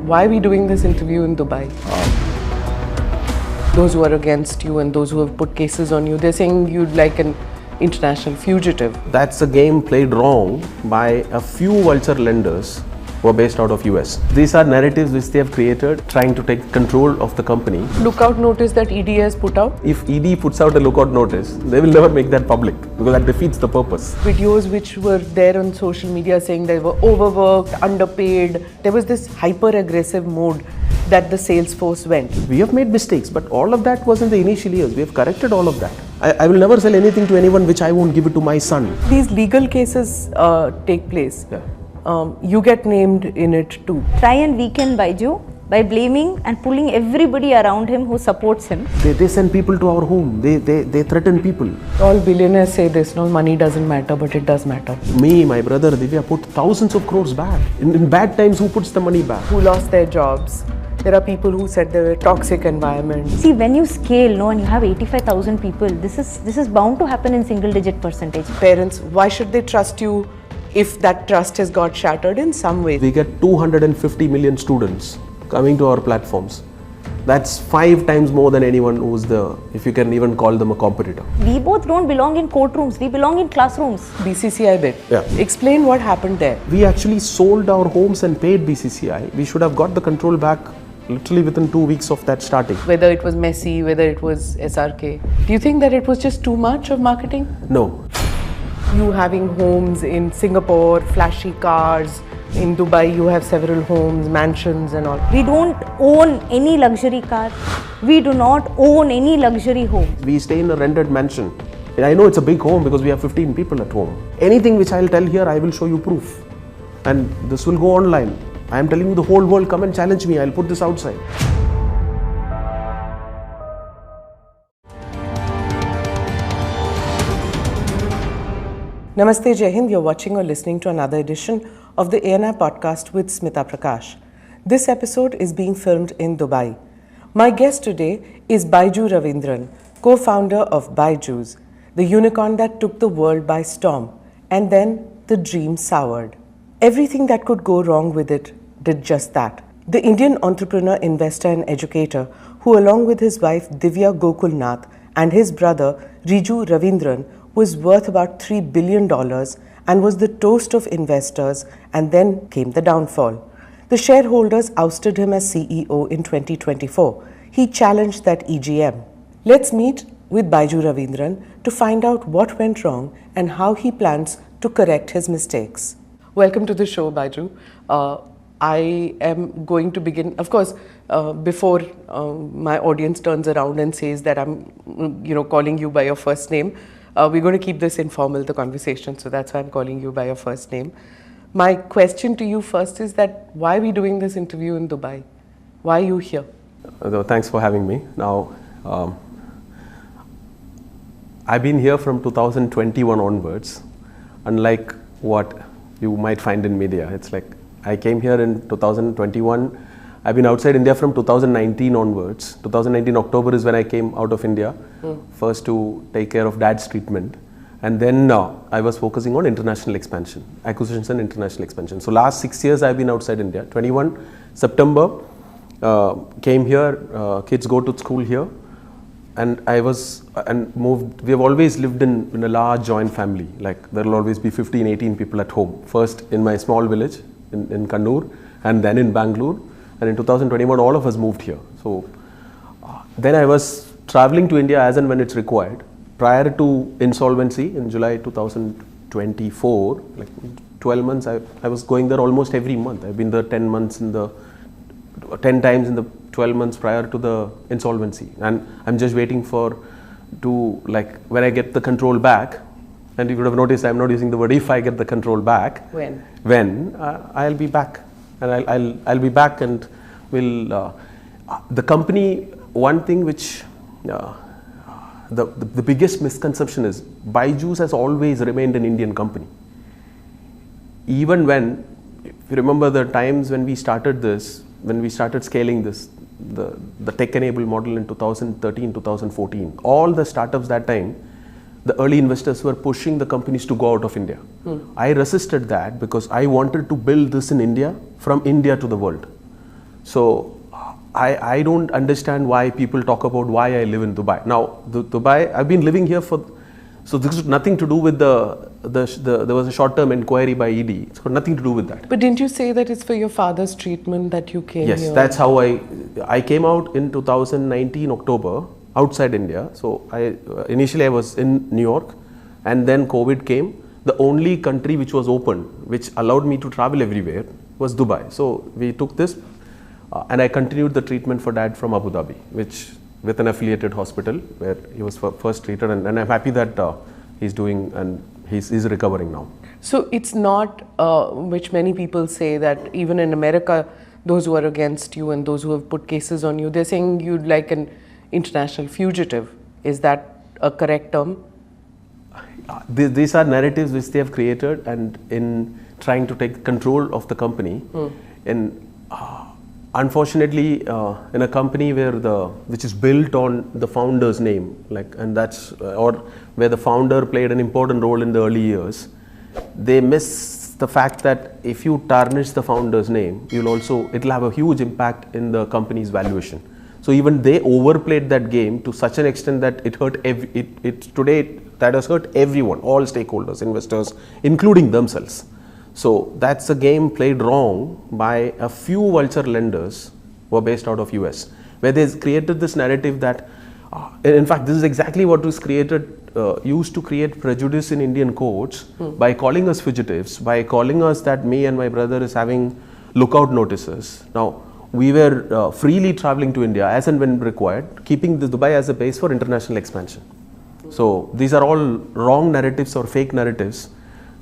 Why are we doing this interview in Dubai? Those who are against you and those who have put cases on you, they're saying you're like an international fugitive. That's a game played wrong by a few vulture lenders who are based out of US. These are narratives which they have created trying to take control of the company. Lookout notice that ED has put out? If ED puts out a lookout notice, they will never make that public because that defeats the purpose. Videos which were there on social media saying they were overworked, underpaid. There was this hyper-aggressive mode that the sales force went. We have made mistakes, but all of that was in the initial years. We have corrected all of that. I will never sell anything to anyone which I won't give it to my son. These legal cases take place. Yeah. You get named in it too. Try and weaken Byju by blaming and pulling everybody around him who supports him. They send people to our home. They threaten people. All billionaires say this, no, money doesn't matter, but it does matter. Me, my brother Divya put thousands of crores back. In bad times, who puts the money back? Who lost their jobs. There are people who said there were toxic environments. See, when you scale, no, and you have 85,000 people, this is bound to happen in single-digit percentage. Parents, why should they trust you if that trust has got shattered in some way? We get 250 million students coming to our platforms. That's 5 times more than anyone who's if you can even call them a competitor. We both don't belong in courtrooms, we belong in classrooms. BCCI bit. Yeah. Explain what happened there. We actually sold our homes and paid BCCI. We should have got the control back literally within 2 weeks of that starting. Whether it was messy, whether it was SRK. Do you think that it was just too much of marketing? No. You having homes in Singapore, flashy cars. In Dubai, you have several homes, mansions and all. We don't own any luxury car. We do not own any luxury home. We stay in a rented mansion. And I know it's a big home because we have 15 people at home. Anything which I'll tell here, I will show you proof. And this will go online. I am telling you, the whole world, come and challenge me. I'll put this outside. Namaste, Jai Hind. You're watching or listening to another edition of the ANI podcast with Smita Prakash. This episode is being filmed in Dubai. My guest today is Byju Ravindran, co-founder of Byju'S, the unicorn that took the world by storm, and then the dream soured. Everything that could go wrong with it did just that. The Indian entrepreneur, investor and educator who, along with his wife Divya Gokulnath and his brother Riju Ravindran, was worth about $3 billion and was the toast of investors, and then came the downfall. The shareholders ousted him as CEO in 2024. He challenged that EGM. Let's meet with Byju Ravindran to find out what went wrong and how he plans to correct his mistakes. Welcome to the show, Byju. I am going to begin, of course, before my audience turns around and says that I'm, calling you by your first name. We're going to keep this informal, the conversation, so that's why I'm calling you by your first name. My question to you first is that why are we doing this interview in Dubai? Why are you here? Thanks for having me. Now, I've been here from 2021 onwards, unlike what you might find in media. It's like I came here in 2021. I've been outside India from 2019 onwards. 2019 October is when I came out of India, first to take care of dad's treatment. And then I was focusing on international expansion, acquisitions and international expansion. So last 6 years I've been outside India. 21 September, came here, kids go to school here. And moved. We have always lived in a large joint family. Like there will always be 15, 18 people at home. First in my small village in Kannur, and then in Bangalore. And in 2021, all of us moved here. So then I was traveling to India as and when it's required. Prior to insolvency in July 2024, like 12 months, I was going there almost every month. I've been there 10 times in the 12 months prior to the insolvency. And I'm just waiting when I get the control back. And you would have noticed I'm not using the word if I get the control back. When I'll be back. And I'll be back, and will the company. One thing which the biggest misconception is Byju's has always remained an Indian company. Even when, if you remember the times when we started this, when we started scaling this, the tech-enabled model in 2013, 2014, all the startups that time, the early investors were pushing the companies to go out of India. I resisted that because I wanted to build this in India, from India to the world. So I don't understand why people talk about why I live in Dubai. Now, Dubai, I've been living here for, so this is nothing to do with there was a short-term inquiry by ED. It's got nothing to do with that. But didn't you say that it's for your father's treatment that you came here? Yes, that's how I came out in 2019 October outside India. So initially I was in New York, and then COVID came. The only country which was open, which allowed me to travel everywhere, was Dubai. So we took this, and I continued the treatment for Dad from Abu Dhabi, with an affiliated hospital where he was first treated, and I'm happy that he's doing and he's recovering now. So it's not, which many people say, that even in America, those who are against you and those who have put cases on you, they're saying you're like an international fugitive. Is that a correct term? These are narratives which they have created, and in trying to take control of the company. Unfortunately, in a company which is built on the founder's name, or where the founder played an important role in the early years, they miss the fact that if you tarnish the founder's name, it'll have a huge impact in the company's valuation. So even they overplayed that game to such an extent that it hurt today that has hurt everyone, all stakeholders, investors, including themselves. So that's a game played wrong by a few vulture lenders who are based out of US, where they created this narrative that, in fact, this is exactly what was used to create prejudice in Indian courts by calling us fugitives, by calling us that me and my brother is having lookout notices. Now, we were freely traveling to India as and when required, keeping the Dubai as a base for international expansion. So these are all wrong narratives or fake narratives.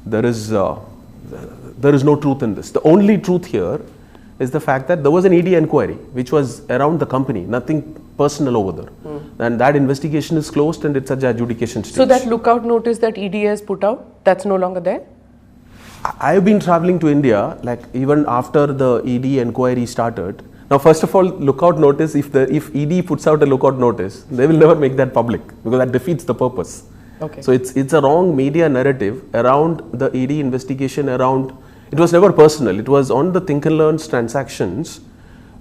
There is no truth in this. The only truth here is the fact that there was an ED inquiry which was around the company, nothing personal over there. And that investigation is closed and it's at the adjudication stage. So that lookout notice that ED has put out, that's no longer there? I've been traveling to India, even after the ED inquiry started. Now, first of all, lookout notice, if ED puts out a lookout notice, they will never make that public because that defeats the purpose. Okay. So it's a wrong media narrative around the ED investigation. It was never personal. It was on the Think and Learn's transactions,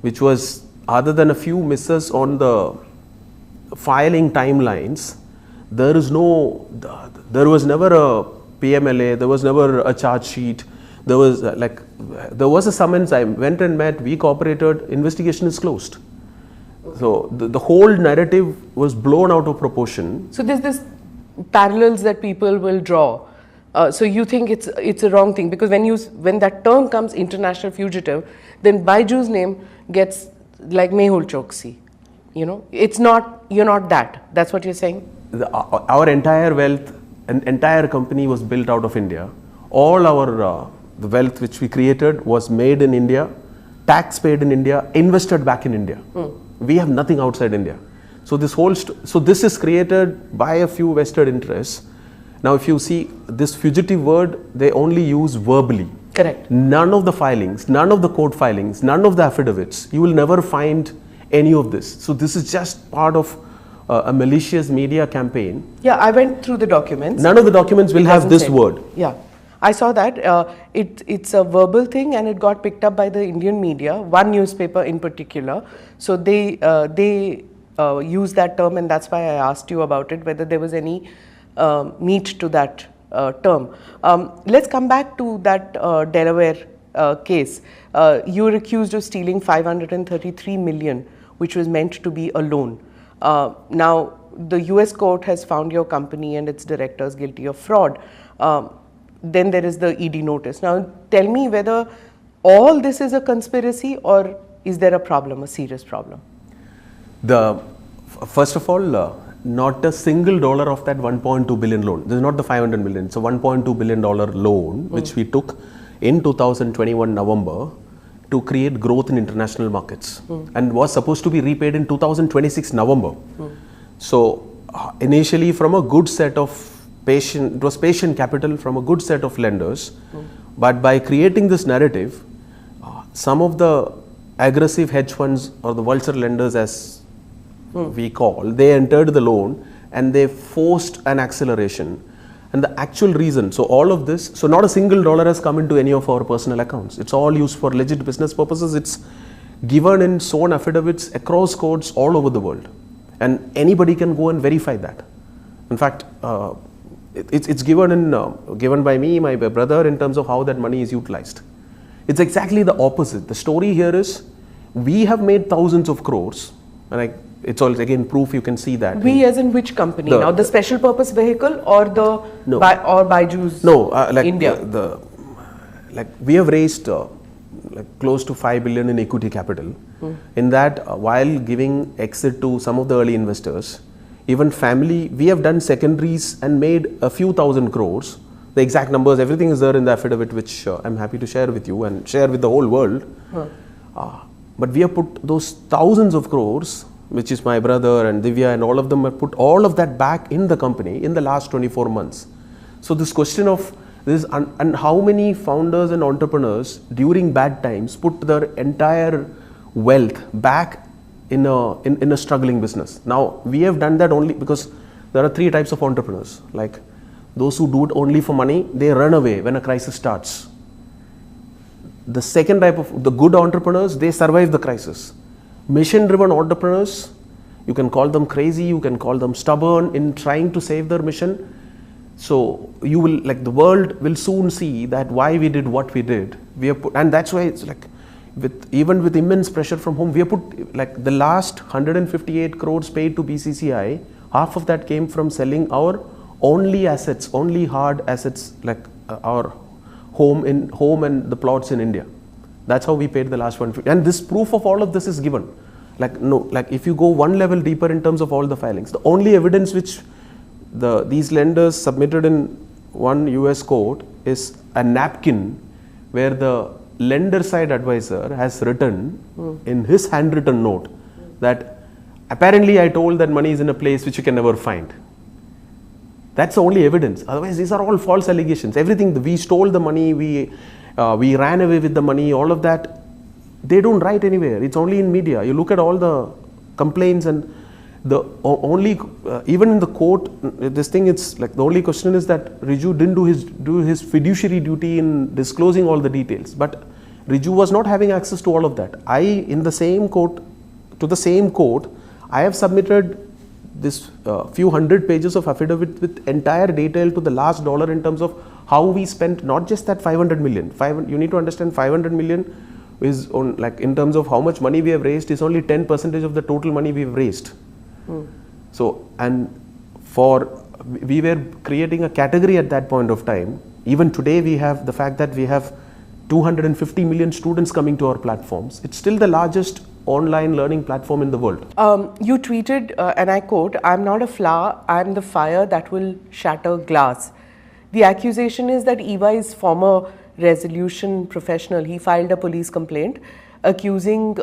which was, other than a few misses on the filing timelines, there was never a PMLA, there was never a charge sheet. There was a summons. I went and met, we cooperated, investigation is closed. So the whole narrative was blown out of proportion. So there's this parallels that people will draw. So you think it's a wrong thing, because when that term comes, international fugitive, then Byju'S name gets like Mehul Choksi. It's not, you're not that. That's what you're saying? Our entire wealth, an entire company was built out of India. All our the wealth which we created was made in India, tax paid in India, invested back in India. We have nothing outside India. So this is created by a few vested interests. Now, if you see this fugitive word, they only use verbally. Correct. None of the filings, none of the court filings, none of the affidavits, you will never find any of this. So this is just part of a malicious media campaign. Yeah, I went through the documents. None of the documents will have this word. Yeah, I saw that. It's a verbal thing, and it got picked up by the Indian media, one newspaper in particular. So they use that term, and that's why I asked you about it, whether there was any meat to that term. Let's come back to that Delaware case. You were accused of stealing 533 million, which was meant to be a loan. Now, the US court has found your company and its directors guilty of fraud. Then there is the ED notice. Now, tell me whether all this is a conspiracy, or is there a problem, a serious problem? First of all, not a single dollar of that 1.2 billion loan. This is not the 500 million. It's a 1.2 billion dollar loan which we took in 2021 November to create growth in international markets, and was supposed to be repaid in 2026 November. So initially, from a good set of it was patient capital from a good set of lenders, but by creating this narrative, some of the aggressive hedge funds or the vulture lenders, as we call, they entered the loan and they forced an acceleration. And the actual reason, so all of this, so not a single dollar has come into any of our personal accounts. It's all used for legit business purposes. given in sworn affidavits across courts all over the world. And anybody can go and verify that. In fact, it's given by me, my brother, in terms of how that money is utilized. It's exactly the opposite. The story here is, we have made thousands of crores, and it's all again proof, you can see that. We as in which company? Now the special purpose vehicle or the no. or Byju'S? No, like India. We have raised close to 5 billion in equity capital. In that, while giving exit to some of the early investors, even family, we have done secondaries and made a few thousand crores. The exact numbers, everything is there in the affidavit, which I'm happy to share with you and share with the whole world. But we have put those thousands of crores, which is my brother and Divya and all of them, have put all of that back in the company in the last 24 months. So this question of this, and how many founders and entrepreneurs during bad times put their entire wealth back in a struggling business. Now we have done that only because there are 3 types of entrepreneurs. Like those who do it only for money, they run away when a crisis starts. The second type of the good entrepreneurs, they survive the crisis. Mission-driven entrepreneurs, you can call them crazy, you can call them stubborn in trying to save their mission. So you will, the world will soon see that why we did what we did. We have put, and that's why it's even with immense pressure from home, we have put the last 158 crores paid to BCCI, half of that came from selling our only assets, only hard assets, our home and the plots in India. That's how we paid the last 150. And this proof of all of this is given. If you go one level deeper in terms of all the filings, the only evidence which these lenders submitted in one US court is a napkin where the lender side advisor has written in his handwritten note that apparently I told that money is in a place which you can never find. That's the only evidence. Otherwise, these are all false allegations. Everything, we stole the money, we ran away with the money, all of that, they don't write anywhere. It's only in media. You look at all the complaints and the only, even in the court, this thing, it's the only question is that Riju didn't do his fiduciary duty in disclosing all the details. But Riju was not having access to all of that. In the same court, I have submitted this few hundred pages of affidavit with entire detail to the last dollar in terms of how we spent not just that 500 million. You need to understand 500 million is on, in terms of how much money we have raised is only 10% of the total money we have raised. So, and we were creating a category at that point of time. Even today we have the fact that we have 250 million students coming to our platforms. It's still the largest online learning platform in the world. You tweeted, and I quote, "I'm not a flower, I'm the fire that will shatter glass." The accusation is that EY's former resolution professional, he filed a police complaint accusing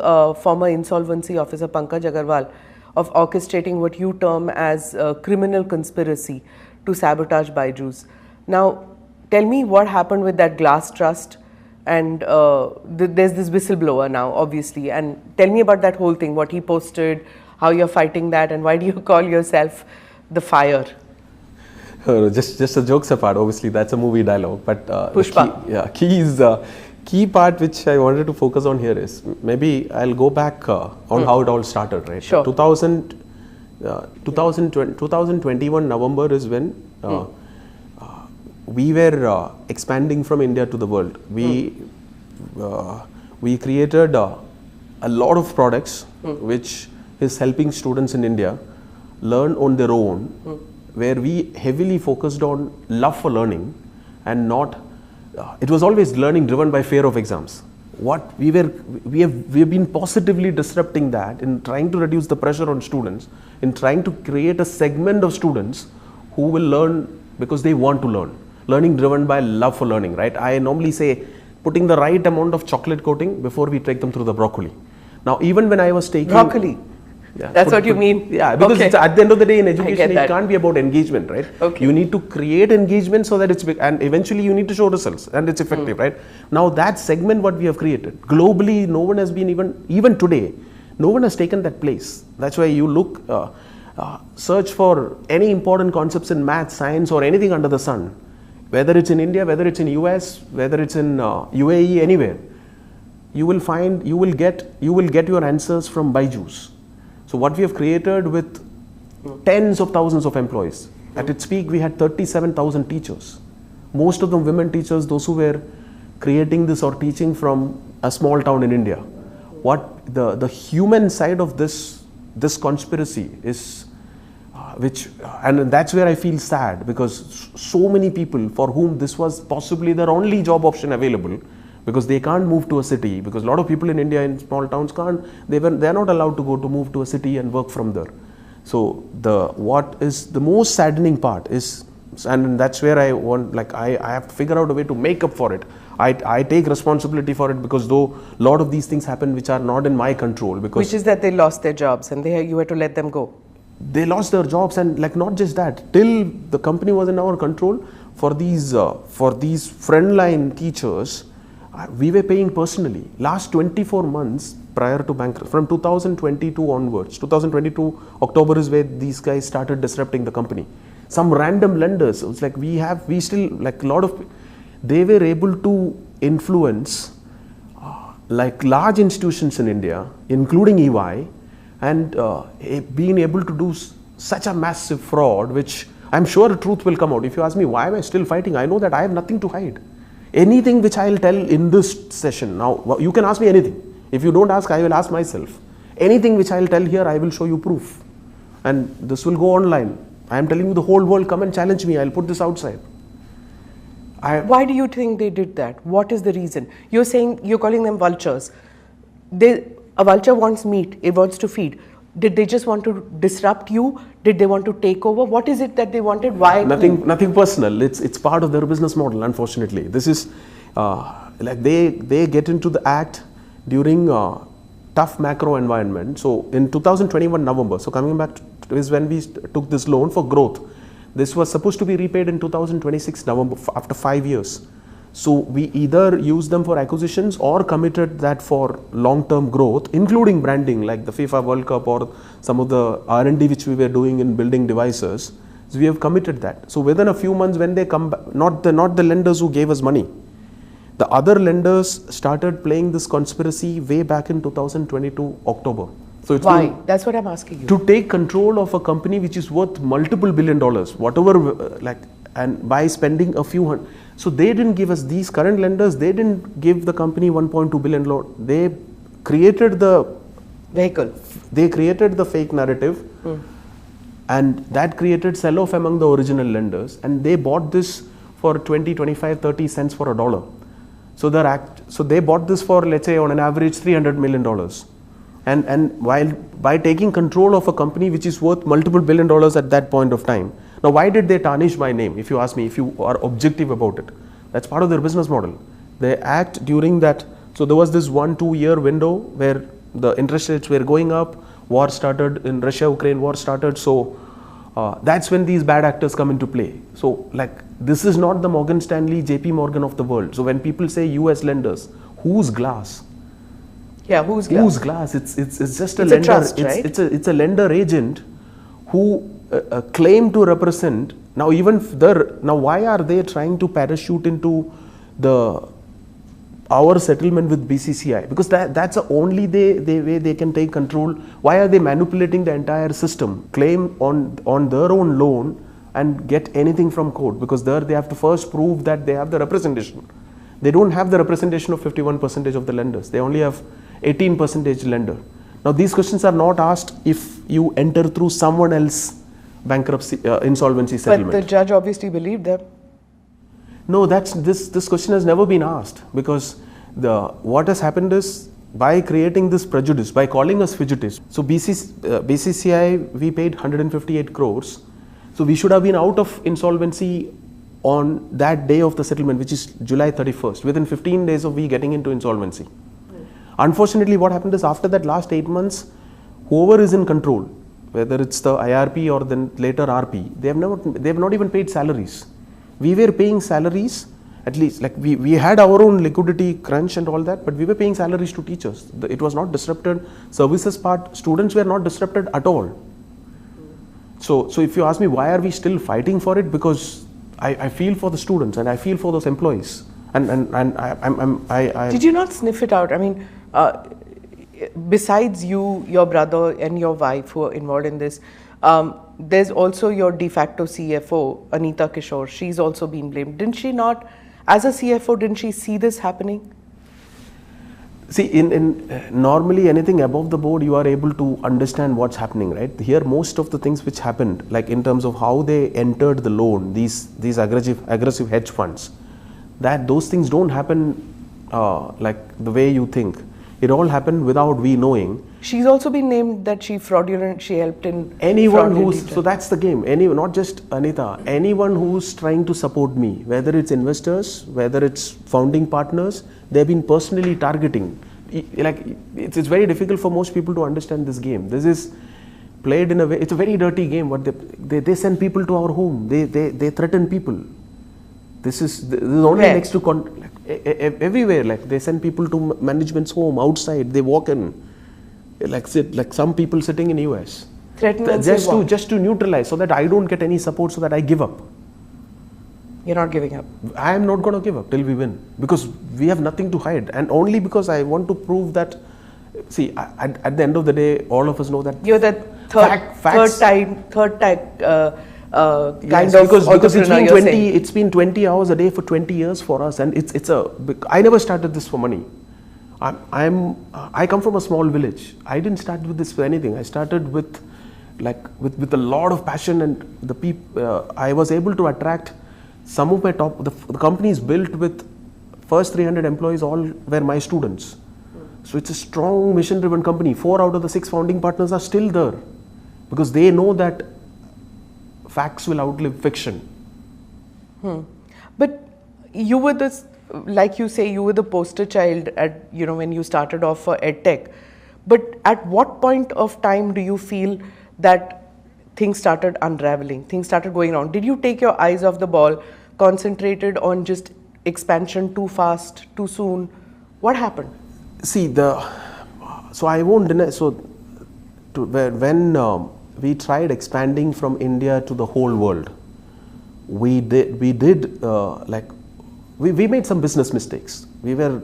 former insolvency officer Pankaj Agarwal of orchestrating what you term as a criminal conspiracy to sabotage Byju'S. Now, tell me what happened with that glass trust. And there's this whistleblower now, obviously, and tell me about that whole thing, what he posted, how you're fighting that, and why do you call yourself the fire? Just a jokes apart, obviously that's a movie dialogue, but Pushpa. Key part which I wanted to focus on here is, maybe I'll go back on how it all started, right? Sure. 2021 November is when we were expanding from India to the world. We created a lot of products which is helping students in India learn on their own, where we heavily focused on love for learning and not, it was always learning driven by fear of exams. What we have been positively disrupting that in trying to reduce the pressure on students, in trying to create a segment of students who will learn because they want to learn. Learning driven by love for learning, right? I normally say putting the right amount of chocolate coating before we take them through the broccoli. Now, even when I was taking... Broccoli? Yeah, that's what you mean? Yeah, because it's, at the end of the day in education, it can't be about engagement, right? Okay. You need to create engagement so that it's big, and eventually you need to show results and it's effective, right? Now, that segment what we have created, globally, no one has been even today, no one has taken that place. That's why you look, search for any important concepts in math, science or anything under the sun, whether it's in India, whether it's in US, whether it's in UAE, anywhere. you will get your answers from Byju'S. So what we have created with tens of thousands of employees. At its peak, we had 37,000 teachers. Most of them women teachers, those who were creating this or teaching from a small town in India. What the human side of this conspiracy is, and that's where I feel sad, because so many people for whom this was possibly their only job option available, because they can't move to a city, because a lot of people in India in small towns they're not allowed to move to a city and work from there. So what is the most saddening part is, and that's where I have to figure out a way to make up for it. I take responsibility for it, because though a lot of these things happen which are not in my control, because which is that they lost their jobs and you had to let them go. They lost their jobs, and not just that, till the company was in our control, for these frontline teachers, we were paying personally. Last 24 months prior to bankruptcy, from 2022 onwards, 2022 October is where these guys started disrupting the company. Some random lenders, it's like they were able to influence large institutions in India, including EY, and being able to do such a massive fraud, which I'm sure the truth will come out. If you ask me why am I still fighting, I know that I have nothing to hide. Anything which I'll tell in this session, now you can ask me anything. If you don't ask, I will ask myself. Anything which I'll tell here, I will show you proof. And this will go online. I am telling you, the whole world, come and challenge me. I'll put this outside. Why do you think they did that? What is the reason? You're calling them vultures. A vulture wants meat, it wants to feed. Did they just want to disrupt you? Did they want to take over? What is it that they wanted? Why? Nothing personal. It's part of their business model, unfortunately. This is they get into the act during tough macro environment. So in 2021 November, so coming back is when we took this loan for growth. This was supposed to be repaid in 2026 November after 5 years. So we either used them for acquisitions or committed that for long-term growth, including branding like the FIFA World Cup or some of the R&D which we were doing in building devices. So we have committed that. So within a few months when they come back, not the lenders who gave us money, the other lenders started playing this conspiracy way back in 2022 October. So it's why? That's what I'm asking you. To take control of a company which is worth multiple $1 billion, whatever, and by spending a few hundred. So they didn't give us, these current lenders, they didn't give the company 1.2 billion loan. They created the vehicle. They created the fake narrative, and that created sell-off among the original lenders, and they bought this for 20, 25, 30 cents for a dollar. So they bought this for, let's say, on an average $300 million. And by taking control of a company which is worth multiple $1 billion at that point of time. Now, why did they tarnish my name? If you ask me, if you are objective about it, that's part of their business model. They act during that. So there was this 1-2 year window where the interest rates were going up. War started in Russia-Ukraine war started. So that's when these bad actors come into play. So this is not the Morgan Stanley, JP Morgan of the world. So when people say US lenders, who's Glass? Yeah, who's Glass? Who's Glass? It's just a lender. Trust, right? It's a lender agent who claim to represent. Now why are they trying to parachute into our settlement with BCCI? Because that's the only way they can take control. Why are they manipulating the entire system? Claim on their own loan and get anything from court? Because there they have to first prove that they have the representation. They don't have the representation of 51% of the lenders. They only have 18% lender. Now these questions are not asked if you enter through someone else bankruptcy, insolvency settlement. But the judge obviously believed them. No, this question has never been asked, because what has happened is, by creating this prejudice, by calling us fugitives. So BCCI, we paid 158 crores. So we should have been out of insolvency on that day of the settlement, which is July 31st, within 15 days of we getting into insolvency. Unfortunately, what happened is, after that last 8 months, whoever is in control, whether it's the IRP or then later RP, they have not even paid salaries. We were paying salaries, at least we had our own liquidity crunch and all that, but we were paying salaries to teachers. It was not disrupted. Services part, students were not disrupted at all. So if you ask me why are we still fighting for it, because I feel for the students and I feel for those employees. I Did you not sniff it out? I mean, besides you, your brother, and your wife who are involved in this, there's also your de facto CFO, Anita Kishore. She's also been blamed. Didn't she not, as a CFO, didn't she see this happening? See, in normally anything above the board, you are able to understand what's happening, right? Here, most of the things which happened, like in terms of how they entered the loan, these aggressive hedge funds, that those things don't happen like the way you think. It all happened without we knowing. She's also been named that she helped in Anyone fraudulent who's, so that's the game. Not just Anita, anyone who's trying to support me, whether it's investors, whether it's founding partners, they've been personally targeting. Like, it's very difficult for most people to understand this game. This is played in a way, it's a very dirty game. What they send people to our home, they threaten people. This is only Where? next to everywhere. Like, they send people to management's home, outside, they walk in, like some people sitting in US. Threaten and say what? Just to neutralize, so that I don't get any support, so that I give up. You're not giving up. I am not going to give up till we win, because we have nothing to hide, and only because I want to prove that. See, at the end of the day, all of us know that You're the third type kind of because entrepreneur, it's been 20 hours a day for 20 years for us, and I never started this for money. I come from a small village. I didn't start with this for anything. I started with a lot of passion, and the people I was able to attract. Some of my the companies built with first 300 employees all were my students. So it's a strong mission-driven company. 4 out of the 6 founding partners are still there, because they know that facts will outlive fiction. But you were this, like you say, you were the poster child at, when you started off for EdTech. But at what point of time do you feel that things started unraveling, things started going wrong? Did you take your eyes off the ball, concentrated on just expansion too fast, too soon? What happened? See, so I won't deny, when we tried expanding from India to the whole world, we made some business mistakes. We were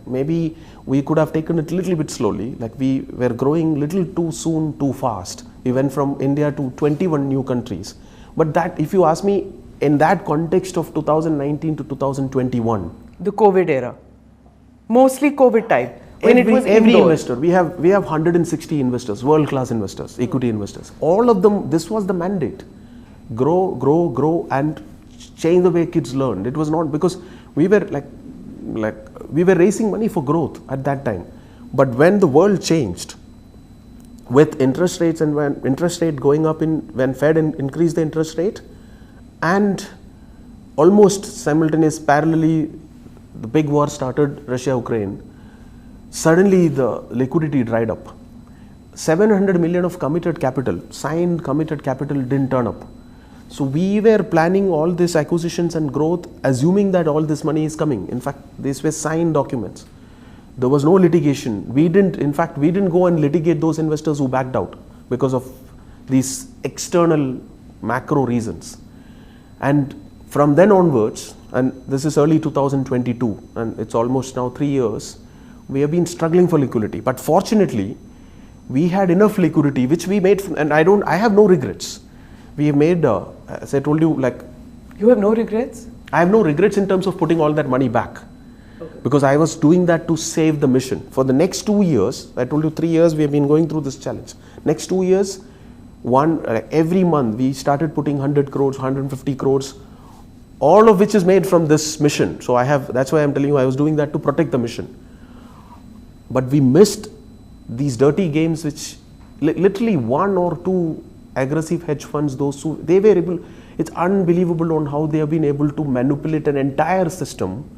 maybe we could have taken it a little bit slowly, we were growing little too soon, too fast. We went from India to 21 new countries. But that, if you ask me, in that context of 2019 to 2021, the COVID era, mostly COVID time, when every it was investor, we have 160 investors, world-class investors, equity investors. All of them, this was the mandate: grow, and change the way kids learned. It was not because we were we were raising money for growth at that time. But when the world changed, with interest rates, and when interest rate going up, when Fed increased the interest rate, and almost simultaneous, parallelly, the big war started, Russia-Ukraine. Suddenly the liquidity dried up. 700 million of committed capital, signed committed capital, didn't turn up. So we were planning all these acquisitions and growth, assuming that all this money is coming. In fact, these were signed documents. There was no litigation. We didn't go and litigate those investors who backed out because of these external macro reasons. And from then onwards, and this is early 2022, and it's almost now 3 years, we have been struggling for liquidity. But fortunately, we had enough liquidity, which we made, and I have no regrets. We have made, as I told you, You have no regrets? I have no regrets in terms of putting all that money back. Okay. Because I was doing that to save the mission. For the next 2 years, I told you 3 years we have been going through this challenge. Next 2 years, every month we started putting 100 crores, 150 crores, all of which is made from this mission. So that's why I'm telling you, I was doing that to protect the mission. But we missed these dirty games, which literally 1 or 2 aggressive hedge funds, it's unbelievable on how they have been able to manipulate an entire system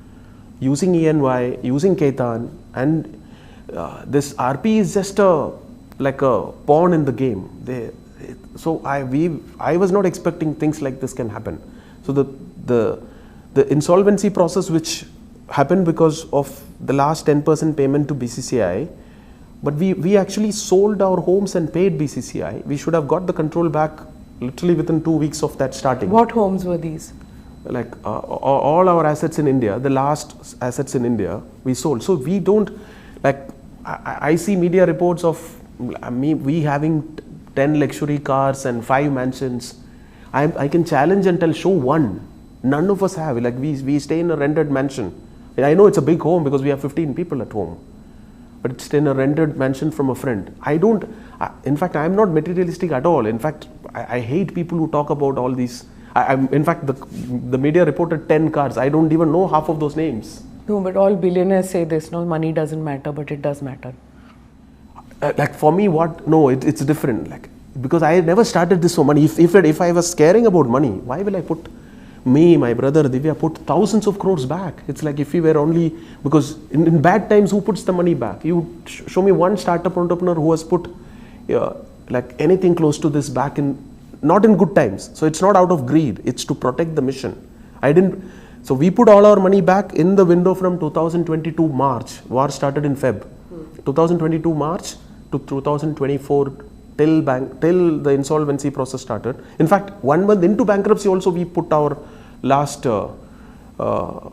using ENY, using Ketan, and this RP is just a pawn in the game. I was not expecting things like this can happen. So the insolvency process, which happened because of the last 10% payment to BCCI, but we actually sold our homes and paid BCCI. We should have got the control back literally within 2 weeks of that starting. What homes were these? like all our assets in India, the last assets in India, we sold. So we don't, like, I see media reports of we having 10 luxury cars and 5 mansions. I can challenge and tell, show one. None of us have. Like, we stay in a rented mansion. And I know it's a big home because we have 15 people at home, but it's in a rented mansion from a friend. In fact, I'm not materialistic at all. In fact, I hate people who talk about all these. In fact, the media reported 10 cars. I don't even know half of those names. No, but all billionaires say this, no, money doesn't matter, but it does matter. Like, for me, it's different. Like, because I never started this for money. If I was caring about money, why will I put my brother Divya put thousands of crores back? It's like if we were only, because in bad times, who puts the money back? You show me one startup entrepreneur who has put like anything close to this back not in good times. So it's not out of greed, it's to protect the mission. So we put all our money back in the window from 2022 March. War started in Feb. 2022 March to 2024 till the insolvency process started. In fact, 1 month into bankruptcy also we put our last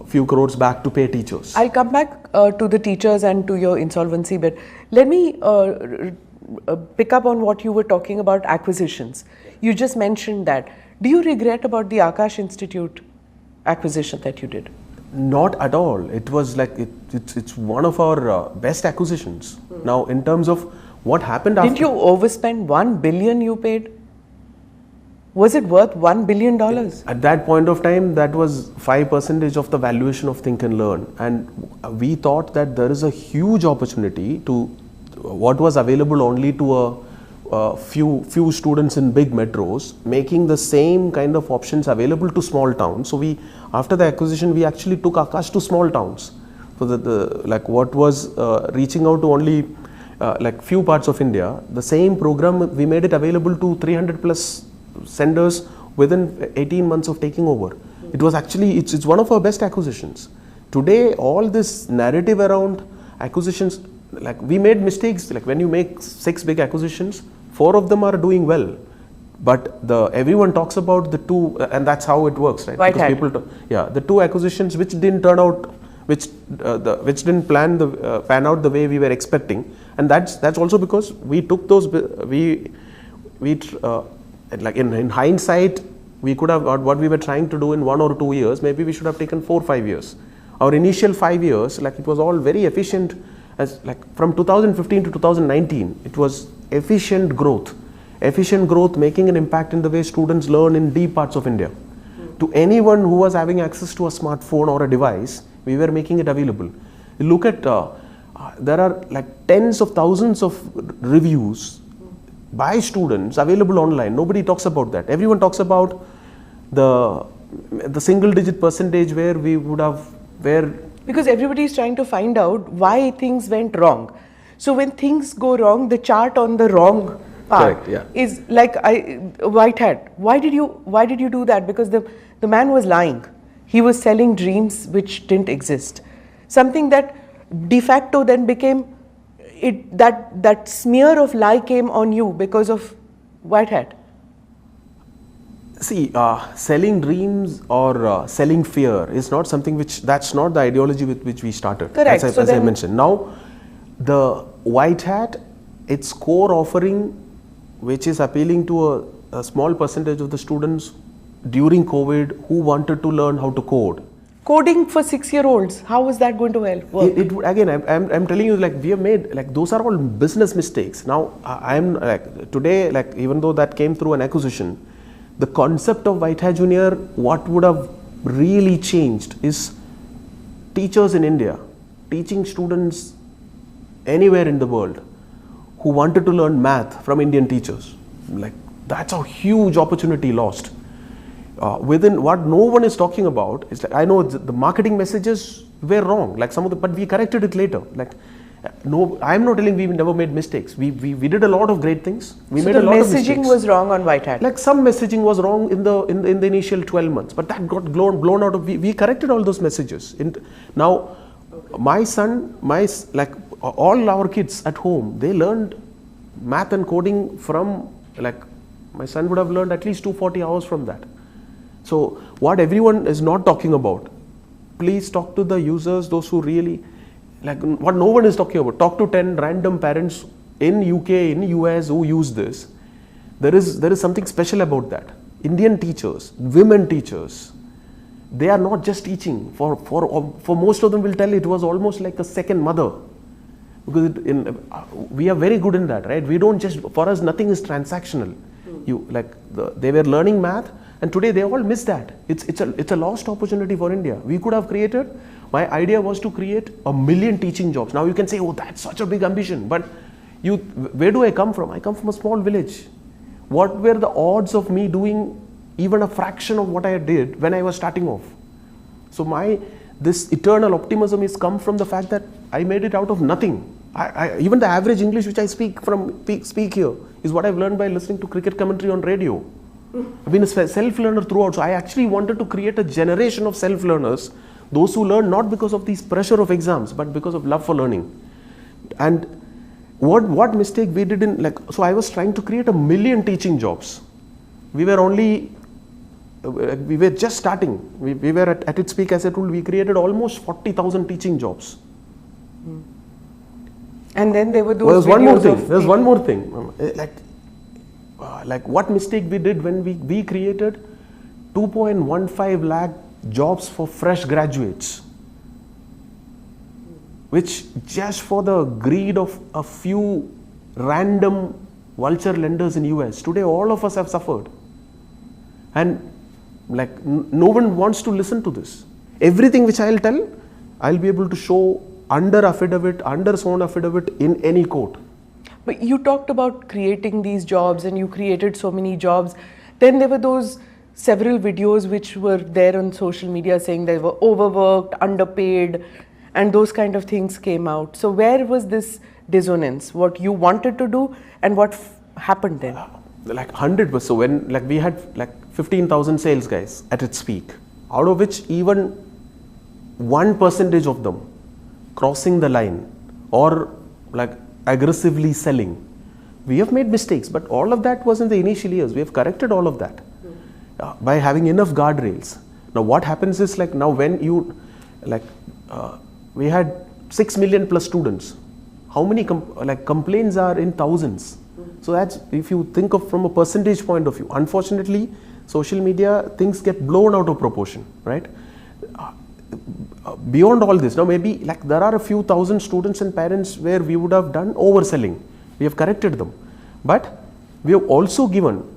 few crores back to pay teachers. I'll come back to the teachers and to your insolvency bit. Let me pick up on what you were talking about, acquisitions. You just mentioned that. Do you regret about the Akash Institute acquisition that you did? Not at all. It was like, it's one of our best acquisitions. Now, in terms of what happened after... Didn't you overspend $1 billion you paid? Was it worth $1 billion? At that point of time, that was 5% of the valuation of Think and Learn. And we thought that there is a huge opportunity to what was available only to a few students in big metros, making the same kind of options available to small towns. So after the acquisition, we actually took Akash to small towns. So like what was reaching out to only like few parts of India, the same program, we made it available to 300 plus senders within 18 months of taking over. It was actually, it's one of our best acquisitions. Today, all this narrative around acquisitions, like we made mistakes, like when you make 6 big acquisitions, 4 of them are doing well. But everyone talks about the 2, and that's how it works, right? Because people the 2 acquisitions which didn't turn out, which didn't pan out the way we were expecting, and that's also because we took those, like in hindsight, we could have, what we were trying to do in 1 or 2 years, maybe we should have taken 4 or 5 years. Our initial 5 years, like it was all very efficient, as like from 2015 to 2019, it was efficient growth, making an impact in the way students learn in deep parts of India. To anyone who was having access to a smartphone or a device, we were making it available. You look at, there are like tens of thousands of reviews by students available online. Nobody talks about that. Everyone talks about the single digit percentage where we would have, because everybody is trying to find out why things went wrong. So when things go wrong, the chart on the wrong part is like white hat. Why did you do that? Because the man was lying. He was selling dreams which didn't exist. Something that de facto then became that smear of lie came on you because of white hat. See, selling dreams or selling fear is not something that's not the ideology with which we started. Correct. As I mentioned. Now, the white hat, its core offering, which is appealing to a small percentage of the students during COVID who wanted to learn how to code. Coding for 6-year-olds, how is that going to work? Again, I'm telling you, like we have made, like those are all business mistakes. Now, I'm like today, like even though that came through an acquisition, the concept of White Hat Junior, what would have really changed is teachers in India teaching students anywhere in the world who wanted to learn math from Indian teachers. Like that's a huge opportunity lost. Within what no one is talking about is like, I know the marketing messages were wrong, like but we corrected it later. Like no, I'm not telling we never made mistakes. We did a lot of great things. We made a lot of mistakes. The messaging was wrong on White Hat. Like some messaging was wrong in the initial 12 months, but that got blown out of. We corrected all those messages. Now, my son, like all our kids at home, they learned math and coding from, like my son would have learned at least 240 hours from that. So what everyone is not talking about, please talk to the users, those who really, like what no one is talking about. Talk to 10 random parents in UK, in US who use this. There is something special about that. Indian teachers, women teachers, they are not just teaching. For most of them will tell it was almost like a second mother. Because we are very good in that, right? We don't just, for us nothing is transactional. They were learning math, and today they all miss that. It's a lost opportunity for India. We could have created, my idea was to create 1 million teaching jobs. Now you can say, oh, that's such a big ambition, but where do I come from? I come from a small village. What were the odds of me doing even a fraction of what I did when I was starting off? So this eternal optimism is come from the fact that I made it out of nothing. Even the average English which I speak here is what I've learned by listening to cricket commentary on radio. I've been a self-learner throughout, so I actually wanted to create a generation of self-learners, those who learn not because of this pressure of exams, but because of love for learning. And what mistake we did so I was trying to create 1 million teaching jobs. We were just starting. We were at its peak, as I told, we created almost 40,000 teaching jobs. And then there were those There's one more thing. Like what mistake we did when we created 2.15 lakh jobs for fresh graduates, which just for the greed of a few random vulture lenders in US. Today all of us have suffered. And no one wants to listen to this. Everything which I'll tell, I'll be able to show under sworn affidavit in any court. But you talked about creating these jobs, and you created so many jobs. Then there were those several videos which were there on social media saying they were overworked, underpaid, and those kind of things came out. So where was this dissonance? What you wanted to do and what happened then? 100%. So when we had 15,000 sales guys at its peak, out of which even 1% of them crossing the line or aggressively selling, we have made mistakes, but all of that was in the initial years. We have corrected all of that by having enough guardrails. Now what happens is now when you we had 6 million plus students. How many complaints are in thousands? So that's, if you think of from a percentage point of view, unfortunately social media things get blown out of proportion, right? Beyond all this, now maybe there are a few thousand students and parents where we would have done overselling. We have corrected them, but we have also given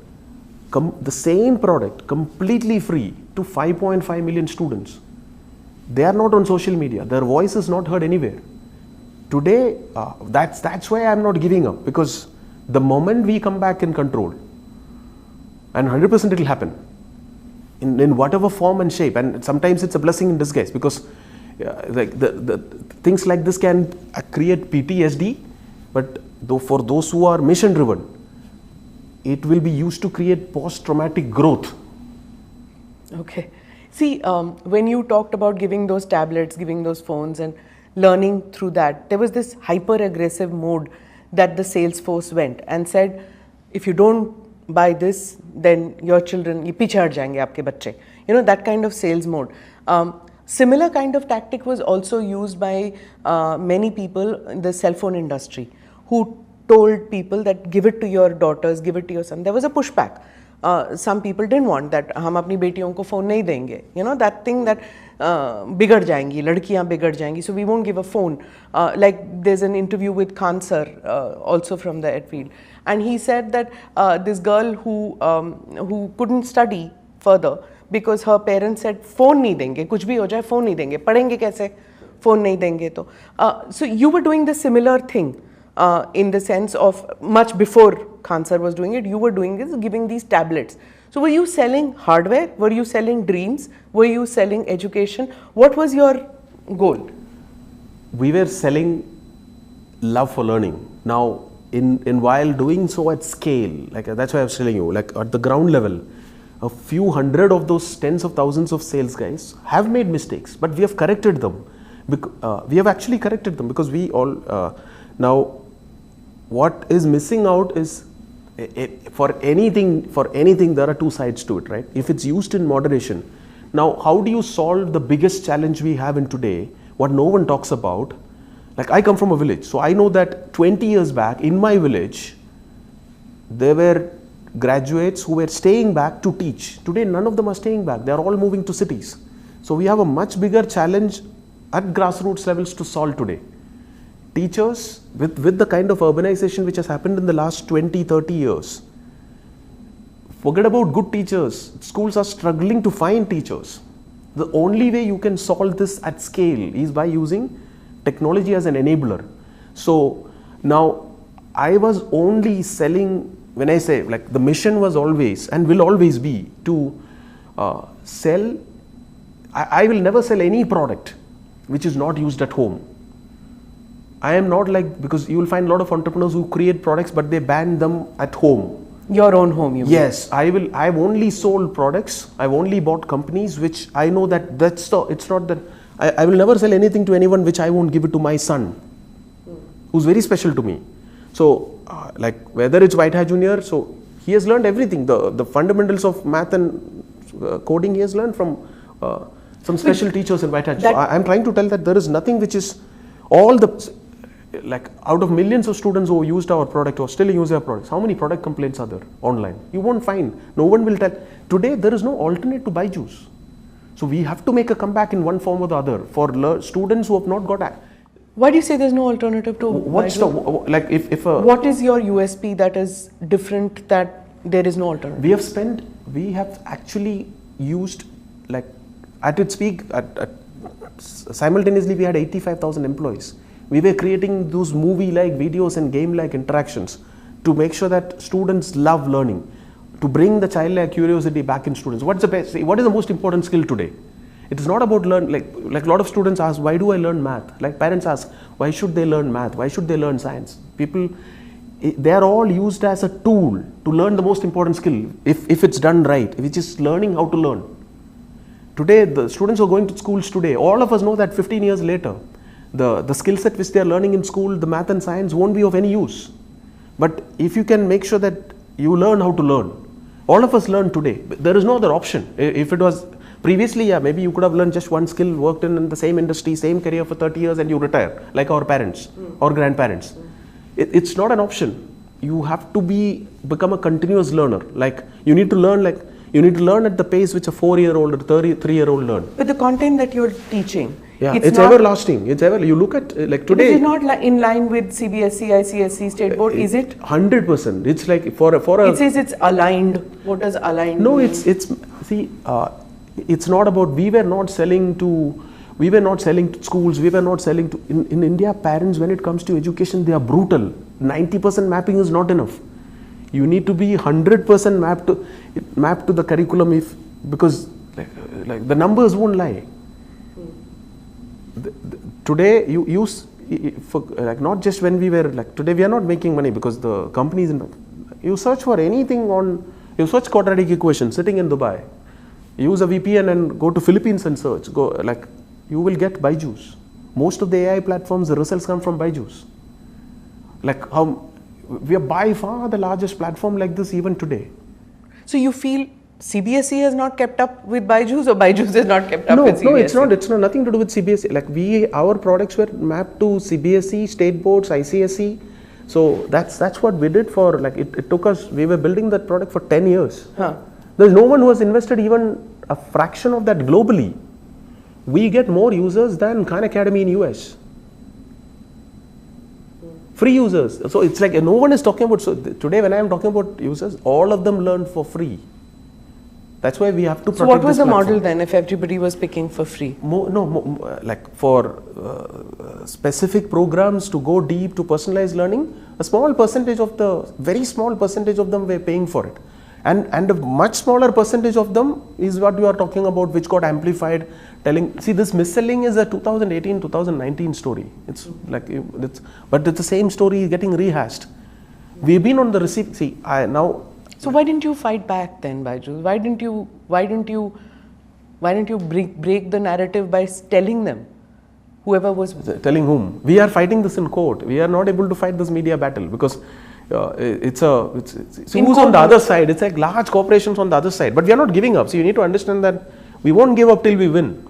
the same product completely free to 5.5 million students. They are not on social media. Their voice is not heard anywhere. Today, that's why I'm not giving up, because the moment we come back in control, and 100% it will happen in whatever form and shape, and sometimes it's a blessing in disguise, because the things like this can create PTSD, but for those who are mission driven, it will be used to create post-traumatic growth. Okay. See, when you talked about giving those tablets, giving those phones and learning through that, there was this hyper-aggressive mode that the sales force went and said, if you don't buy this, then your children, ye piche hat jayenge aapke bacche. That kind of sales mode. Similar kind of tactic was also used by many people in the cell phone industry, who told people that give it to your daughters, give it to your son. There was a pushback. Some people didn't want that. हम अपनी बेटियों को phone नहीं देंगे. That thing that बिगड़ जाएंगी, लड़कियां बिगड़ जाएंगी. So we won't give a phone. Like there's an interview with Khan sir, also from the Edfield, and he said that this girl who couldn't study further because her parents said phone नहीं देंगे, कुछ भी हो जाए phone नहीं देंगे, पढ़ेंगे कैसे? Phone नहीं देंगे तो. So you were doing the similar thing. In the sense of much before Khan sir was doing it, you were doing this, giving these tablets. So were you selling hardware? Were you selling dreams? Were you selling education? What was your goal? We were selling love for learning. Now, in while doing so at scale, that's why I was telling you, at the ground level, a few hundred of those tens of thousands of sales guys have made mistakes, but we have corrected them. We have actually corrected them because we all now. What is missing out is for anything, there are two sides to it, right? If it's used in moderation. Now, how do you solve the biggest challenge we have in today, what no one talks about? Like, I come from a village, so I know that 20 years back in my village, there were graduates who were staying back to teach. Today, none of them are staying back. They are all moving to cities. So we have a much bigger challenge at grassroots levels to solve today. Teachers, with the kind of urbanization which has happened in the last 20, 30 years, forget about good teachers. Schools are struggling to find teachers. The only way you can solve this at scale is by using technology as an enabler. So now I was only selling, when I say, like, the mission was always and will always be to sell. I will never sell any product which is not used at home. I am not like, because you will find a lot of entrepreneurs who create products but they ban them at home. Your own home, you mean? Yes, I've only sold products. I've only bought companies which I know that it's not that I will never sell anything to anyone which I won't give it to my son, who's very special to me. So, like, whether it's White Hat Junior, so he has learned everything. The fundamentals of math and coding he has learned from some special teachers in White Hat. So I'm trying to tell that there is nothing which is all the, like, out of millions of students who used our product or still use our products, how many product complaints are there online? You won't find. No one will tell. Today, there is no alternate to Byju's. So we have to make a comeback in one form or the other for students who have not got. Why do you say there's no alternative to Byju's? Like, if what is your USP that is different, that there is no alternative? We have actually used, like, at its peak, simultaneously we had 85,000 employees. We were creating those movie-like videos and game-like interactions to make sure that students love learning, to bring the childlike curiosity back in students. What is the most important skill today? It is not about like a lot of students ask, why do I learn math? Like, parents ask, why should they learn math? Why should they learn science? People, they are all used as a tool to learn the most important skill, if it's done right, which is learning how to learn. Today, the students who are going to schools today, all of us know that 15 years later, the skill set which they are learning in school, the math and science, won't be of any use. But if you can make sure that you learn how to learn, all of us learn today. There is no other option. If it was previously, yeah, maybe you could have learned just one skill, worked in the same industry, same career for 30 years and you retire, like our parents or grandparents. It's not an option. You have to become a continuous learner. Like, you need to learn at the pace which a 4-year-old or 3-year-old learn. But the content that you're teaching, yeah, it's everlasting. It's you look at, like, today. It is not in line with CBSE, ICSE, State Board, is it? 100%. It's like for a. It says it's aligned. What does aligned No, mean? It's not about, we were not selling to schools, we were not selling to, in India, parents, when it comes to education, they are brutal. 90% mapping is not enough. You need to be 100% mapped to the curriculum, because like the numbers won't lie. Today, you use, for, like, not just when we were, like, today we are not making money because the companies, you search for anything you search quadratic equation sitting in Dubai, use a VPN and go to Philippines and search, you will get Byju's. Most of the AI platforms, the results come from Byju's. Like, we are by far the largest platform like this even today. So you feel CBSE has not kept up with Byju's, or Byju's has not kept up with CBSE? No, it's not. It's not nothing to do with CBSE. Like, our products were mapped to CBSE, State Boards, ICSE. So that's what we did for, like, it took us, we were building that product for 10 years. There's no one who has invested even a fraction of that globally. We get more users than Khan Academy in US. Free users. So it's like no one is talking about, so today when I am talking about users, all of them learn for free. That's why we have to protect. So what was the platform. model then, if everybody was picking for free? Like, for specific programs to go deep to personalized learning, a small percentage of very small percentage of them were paying for it. And a much smaller percentage of them is what you are talking about, which got amplified, see, this mis-selling is a 2018-2019 story. It's like, but it's the same story getting rehashed. We've been on the receipt. So why didn't you fight back then, Byju's? Why didn't you break the narrative by telling them? Whoever was telling whom? We are fighting this in court. We are not able to fight this media battle because who's on the other side? It's like large corporations on the other side. But we are not giving up. So you need to understand that we won't give up till we win.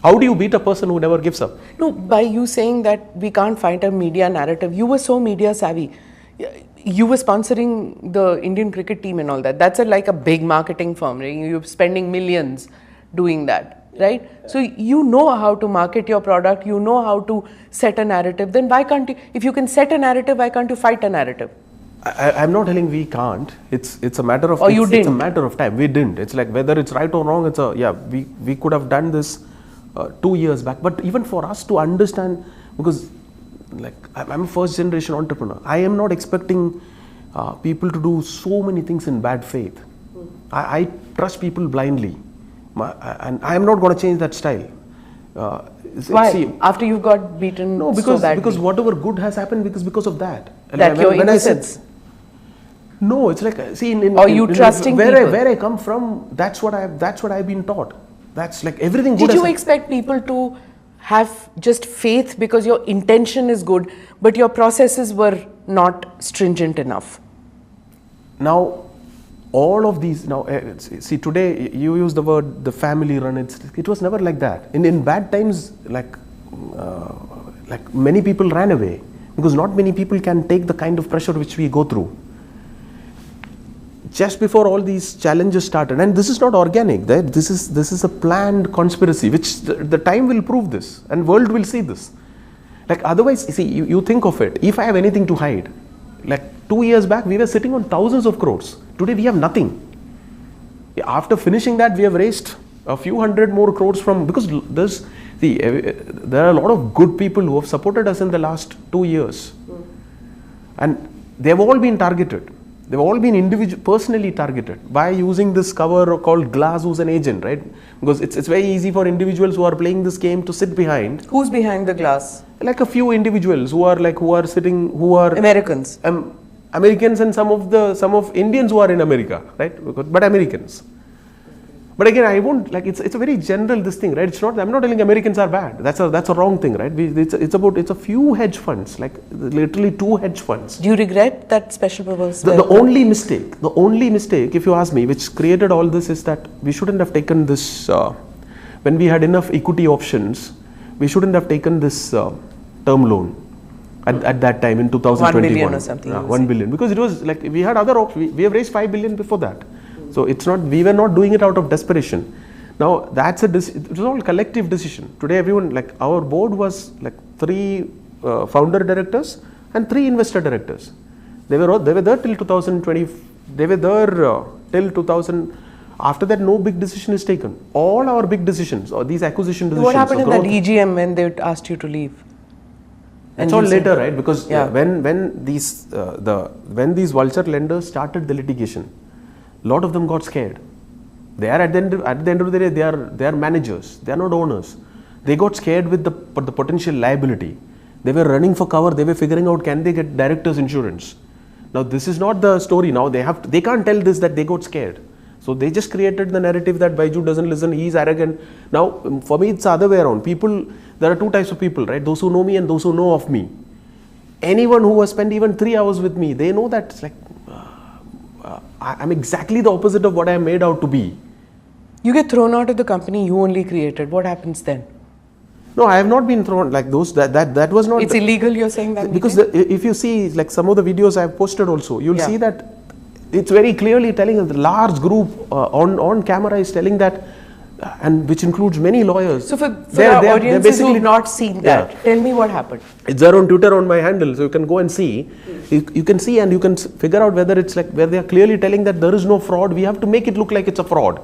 How do you beat a person who never gives up? No, by you saying that we can't find a media narrative, you were so media savvy. You were sponsoring the Indian cricket team and all that. That's like a big marketing firm, right? You're spending millions doing that, right? So you know how to market your product, you know how to set a narrative. Then why can't you, if you can set a narrative, why can't you fight a narrative? I'm not telling we can't. It's a matter of It's a matter of time. We didn't. It's like whether it's right or wrong. We could have done this 2 years back. But even for us to understand, because like I'm a first generation entrepreneur, I am not expecting people to do so many things in bad faith. I trust people blindly, and I am not going to change that style. Why? See, after you got beaten? No, because whatever good has happened because of that. That your innocence. No, it's like trusting where I come from. That's what I've been taught. That's like everything good. Did you expect people to have just faith because your intention is good, but your processes were not stringent enough? Now, all of these, see today you use the word the family run, it was never like that. In bad times, like many people ran away because not many people can take the kind of pressure which we go through. Just before all these challenges started, and this is not organic, right? This is a planned conspiracy, which the time will prove this, and world will see this. Like otherwise, see, you think of it. If I have anything to hide, like 2 years back, we were sitting on thousands of crores. Today we have nothing. After finishing that, we have raised a few hundred more crores because there are a lot of good people who have supported us in the last 2 years, and they have all been targeted. They've all been personally targeted by using this cover called glass, who's an agent, right? Because it's very easy for individuals who are playing this game to sit behind. Who's behind the glass? Like a few individuals who are Americans. Americans and some of Indians who are in America, right? But Americans. But again, I won't it's a very general this thing, right? I'm not telling Americans are bad. That's a wrong thing, right? It's a few hedge funds, like literally 2 hedge funds. Do you regret that special purpose? The only mistake, if you ask me, which created all this is that we shouldn't have taken this when we had enough equity options. We shouldn't have taken this term loan at that time in 2021. 1 billion or something. 1 billion, because it was like we had other options. We have raised 5 billion before that. So we were not doing it out of desperation. Now it was all collective decision. Today everyone, like our board was like 3 founder directors and 3 investor directors. They were there till 2020. They were there till 2000. After that, no big decision is taken. All our big decisions, or these acquisition decisions. What happened in that EGM when they asked you to leave? It's all later, right? Because when these vulture lenders started the litigation, a lot of them got scared. They are at the end of the day, they are managers. They are not owners. They got scared with the potential liability. They were running for cover. They were figuring out, can they get directors insurance? Now this is not the story. Now they can't tell this that they got scared. So they just created the narrative that Byju's doesn't listen. He's arrogant. Now for me, it's the other way around. There are 2 types of people, right? Those who know me and those who know of me. Anyone who has spent even 3 hours with me, they know that it's like I'm exactly the opposite of what I am made out to be. You get thrown out of the company you only created. What happens then? No, I have not been thrown like those. That was not. It's illegal. You're saying that because if you see like some of the videos I have posted also, you'll see that it's very clearly telling a large group on camera is telling that, and which includes many lawyers. So for our audiences who have not seen that, tell me what happened. It's there on Twitter on my handle, so you can go and see. You can see and you can figure out whether it's like where they are clearly telling that there is no fraud. We have to make it look like it's a fraud.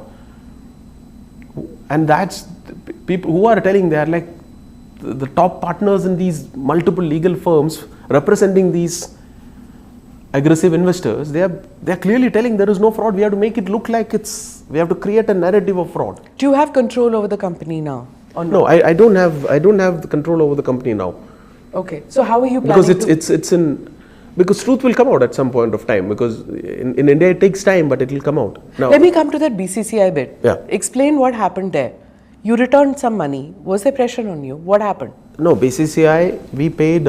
And that's people who are telling, they are like the top partners in these multiple legal firms representing these aggressive investors. They are clearly telling there is no fraud. We have to make it look like we have to create a narrative of fraud. Do you have control over the company now? Or no, I don't have the control over the company now. Okay, so how are you planning? Because because truth will come out at some point of time, because in India it takes time, but it will come out. Now, let me come to that BCCI bit. Yeah. Explain what happened there. You returned some money. Was there pressure on you? What happened? No, BCCI, we paid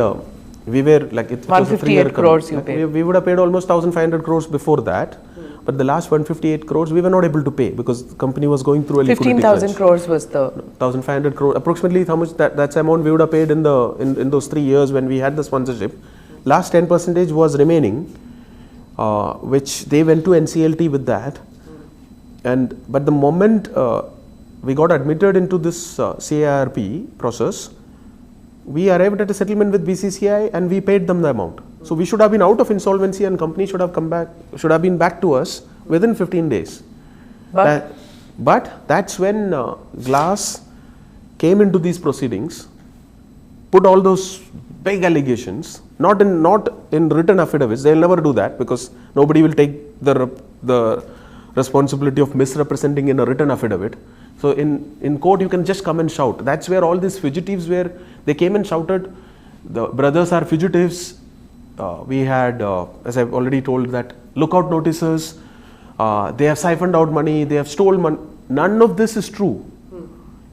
We were like it was a 158 crores you like, paid. we would have paid almost 1,500 crores before that, but the last 158 crores we were not able to pay because the company was going through a liquidity 15,000 crunch. crores was the 1,500 crores, approximately how much that's the amount we would have paid in those 3 years when we had the sponsorship. Last 10% was remaining, which they went to NCLT with that, but the moment we got admitted into this CARP process, we arrived at a settlement with BCCI and we paid them the amount. So we should have been out of insolvency and company should have been back to us within 15 days. But that's when Glass came into these proceedings, put all those big allegations, not in written affidavits. They'll never do that because nobody will take the responsibility of misrepresenting in a written affidavit. So in court you can just come and shout. That's where all these fugitives were. They came and shouted, the brothers are fugitives. We had, as I've already told, that lookout notices. They have siphoned out money. They have stolen money. None of this is true.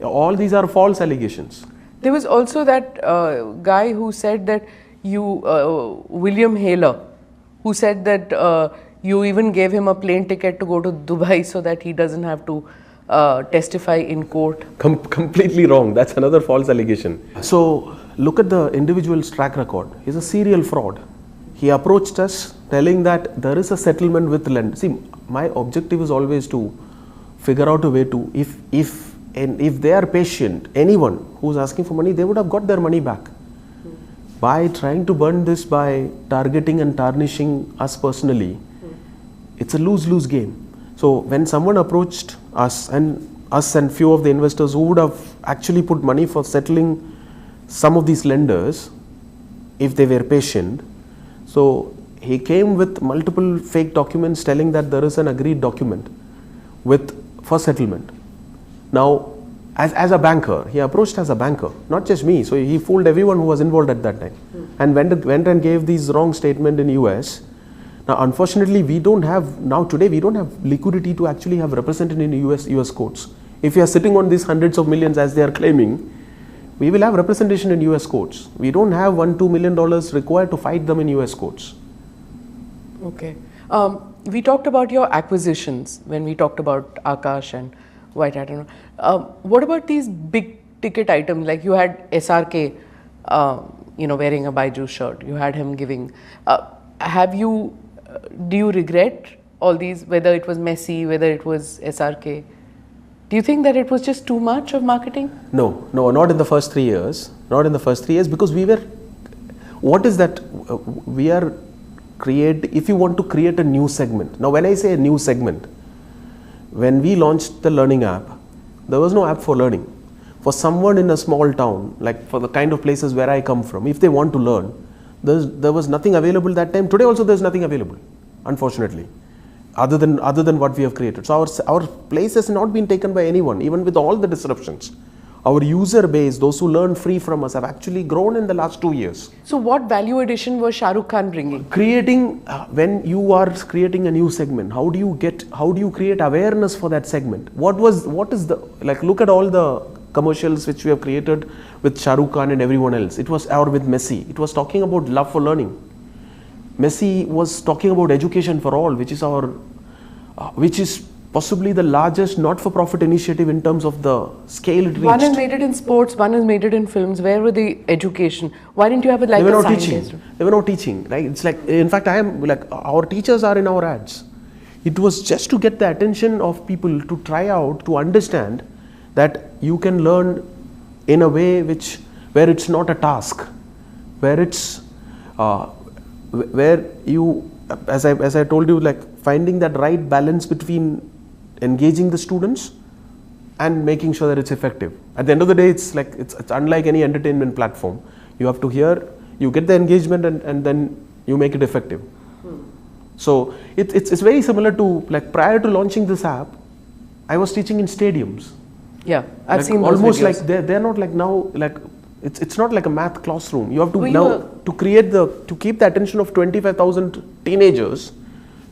All these are false allegations. There was also that guy who said that William Haler, who said that you even gave him a plane ticket to go to Dubai so that he doesn't have to testify in court. Completely wrong. That's another false allegation. So look at the individual's track record. He's a serial fraud. He approached us telling that there is a settlement with lender. See, my objective is always to figure out a way to, if they are patient, anyone who's asking for money, they would have got their money back. By trying to burn this by targeting and tarnishing us personally, it's a lose-lose game. So when someone approached us and few of the investors who would have actually put money for settling some of these lenders, if they were patient, so he came with multiple fake documents telling that there is an agreed document for settlement. Now, as a banker, he approached as a banker, not just me. So he fooled everyone who was involved at that time, and went and gave these wrong statement in US. Now, unfortunately, today we don't have liquidity to actually have represented in US courts. If we are sitting on these hundreds of millions as they are claiming, we will have representation in US courts. We don't have $1-2 million required to fight them in US courts. Okay. We talked about your acquisitions when we talked about Akash and White. I don't know. What about these big ticket items? Like you had SRK, wearing a Byju'S shirt. You had him giving. Do you regret all these, whether it was Messi, whether it was SRK? Do you think that it was just too much of marketing? No, not in the first 3 years. Not in the first 3 years because what is that? If you want to create a new segment. Now when I say a new segment, when we launched the learning app, there was no app for learning. For someone in a small town, like for the kind of places where I come from, if they want to learn, there was nothing available that time. Today also there's nothing available, unfortunately, other than what we have created. So our place has not been taken by anyone, even with all the disruptions. Our user base, those who learn free from us, have actually grown in the last 2 years. So what value addition was Shah Rukh Khan bringing? When you are creating a new segment, how do you create awareness for that segment? Look at all the commercials which we have created with Shah Rukh Khan and everyone else. Or with Messi. It was talking about love for learning. Messi was talking about education for all, which is possibly the largest not-for-profit initiative in terms of the scale it reached. One has made it in sports, one has made it in films. Where were the education? Why didn't you have it like a scientist? They were not teaching. Right? It's like, in fact, our teachers are in our ads. It was just to get the attention of people to try out, to understand that you can learn in a way where it's not a task, where you, as I told you, like finding that right balance between engaging the students and making sure that it's effective. At the end of the day, it's unlike any entertainment platform. You have to you get the engagement and then you make it effective. So it's very similar to, like, prior to launching this app, I was teaching in stadiums. Yeah, I've seen those almost videos. Like they're not like now, like it's not like a math classroom. You have to to keep the attention of 25,000 teenagers,